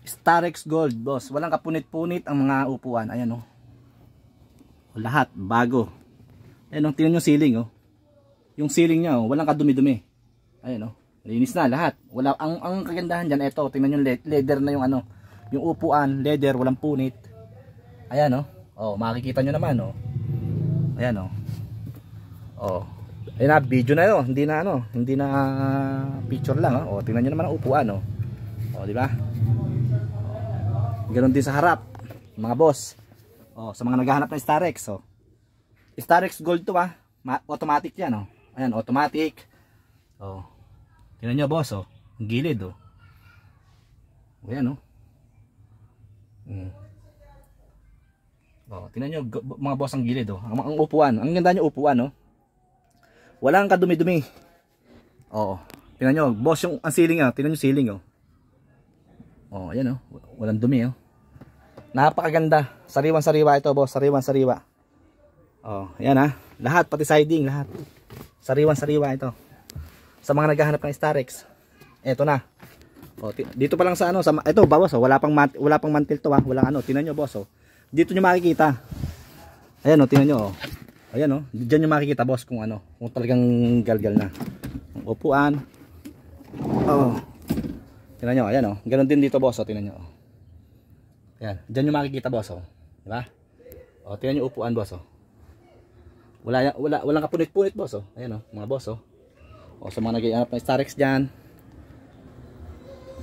Starex Gold, boss. Walang kapunit-punit ang mga upuan. Ayan, oh. Lahat bago. Ayan, oh, tingnan yung ceiling, oh. Yung ceiling niya, oh, walang kadumi-dumi. Ayan, oh. Linis na lahat. Wala ang kagandahan diyan, ito, tingnan yung leather na yung ano, yung upuan, leather, walang punit. Ayan, oh. Oh, makikita nyo naman, oh. Ayan, oh. Oh. Ayan na, video na 'yo, hindi na ano, hindi na picture lang, oh. Oh, tingnan niyo naman ang upuan, oh. Oh, di ba? Ganoon din sa harap, mga boss. Oh, sa mga naghahanap ng Starex, oh. Starex Gold to, ah. Automatic 'yan, oh. Ayan, automatic. Oh. Tingnan niyo, boss, oh. Ang gilid, oh. Ayan, oh. Oh, tingnan niyo, mga boss, ang gilid, oh. Ang upuan, ang ganda niyo upuan, oh. Walang kadumi-dumi. Oo. Tingnan niyo, boss, yung ang ceiling, ah. Tingnan niyo ceiling, oh. Oh, ayan, oh. Walang dumi, oh. Napakaganda. Sariwan-sariwa ito, boss. Sariwan-sariwa. Oh, ayan, ah. Lahat, pati siding, lahat. Sariwan-sariwa ito. Sa mga naghahanap ng Starex. Eto na. Oh, dito pa lang sa ano, sa ito, bawas, oh. Wala pang mantel to, ah. Walang ano. Tingnan niyo, boss, oh. Dito niyo makikita. Ayan, oh, tingnan niyo, oh. Ayan, oh. Diyan niyo makikita, boss, kung ano, kung talagang galgal na. Ang upuan. Oh. Tingnan nyo, ayan, oh. Ganon din dito, boss, oh. Tingnan nyo, oh. Ayan, dyan nyo makikita, boss, oh. Diba? Oh, tingnan nyo upuan, boss, oh. Walang kapunit-punit, boss, oh. Ayan, oh, mga boss, oh. Oh, sa mga nag-ianap ng Starex dyan.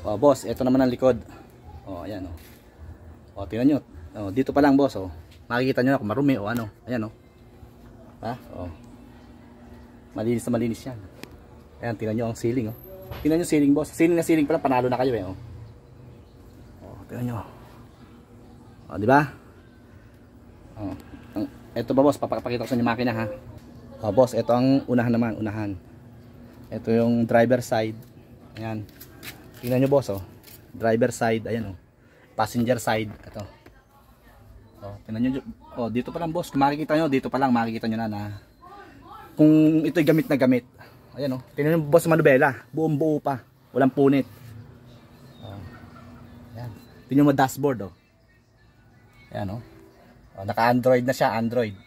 Oh, boss, ito naman ang likod. Oh, ayan, oh. Oh, tingnan nyo. Oh, dito pa lang, boss, oh. Makikita nyo na kung marumi o ano. Ayan, oh. Ha? Oh. Malinis na malinis yan. Ayan, tingnan nyo ang ceiling, oh. Tingnan nyo ceiling, boss. Ceiling na ceiling pa lang, panalo na kayo, eh, oh. Oh, tingnan nyo. Oh, di ba? Oh. Ito ba, boss, papakita ko sa inyo makina, ha. Oh, boss, ito ang unahan naman, unahan. Ito yung driver side. Ayan. Tingnan nyo, boss, oh. Driver side, ayan, oh. Passenger side, ito. Oh, tingnan nyo. Oh, dito pa lang, boss. Kung makikita nyo, dito pa lang makikita nyo na kung ito'y gamit na gamit. Ayan, oh. Tingnan nyo, boss, manubela. Buong buo pa. Walang punit. Oh. Ayan. Tingnan mo dashboard, oh. Ayan, oh. Oh, naka-Android na siya, Android.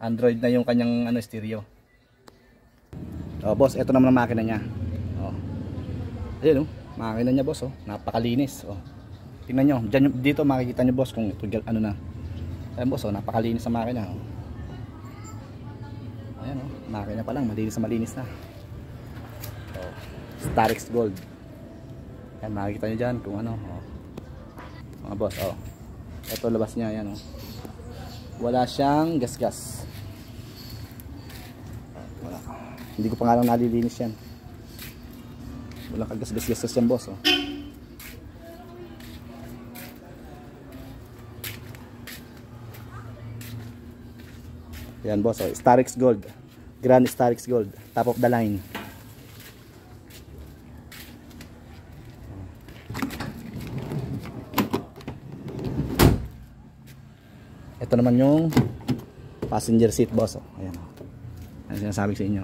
Android na yung kanyang ano, stereo. Oh, boss, ito naman ang makina niya. Oh. Ayan, oh. Makina niya, boss, oh. Napakalinis, oh. Tingnan nyo, dito makikita nyo, boss, kung ito ano na. Ayan, boss, oh, napakalinis sa makina, oh. Ayan, oh, makina pa lang, malinis na malinis na. Oh, Starex Gold. Ayan, makikita nyo dyan kung ano, oh. Mga boss, oh. Ito labas niya, ayan, oh. Wala siyang gas-gas. Wala. Hindi ko pa nga lang nalilinis yan. Wala kagas-gas-gas yan, boss, oh. Ayan, boss, oh. Starex Gold. Grand Starex Gold. Top of the line. Ito naman yung passenger seat, boss, oh. Ayan, oh. Ayan sinasabi sa inyo,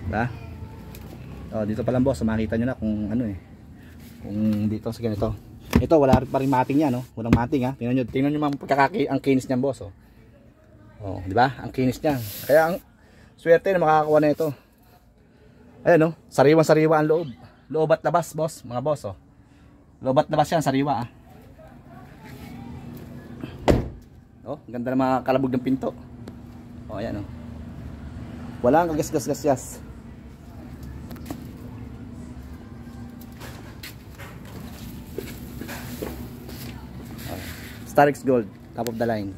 diba? Oh, dito pa lang, boss, makita nyo na kung ano, eh, kung dito sa ganito. Ito, wala pa rin mating yan, oh. Walang mating, ha. Tingnan nyo ang ang kinis niyan, boss, oh. Oh, di ba? Ang kinis niya. Kaya ang swerte na makakakuha na ito. Ayan, oh. Sariwan-sariwa ang loob. Loob at labas, boss, mga boss, oh. Loob at labas yan, sariwa, ah. Oh, ganda ng mga kalabog ng pinto. Oh, ayan, oh. Walang kagas-gas-gas-gas. Starex Gold, top of the line.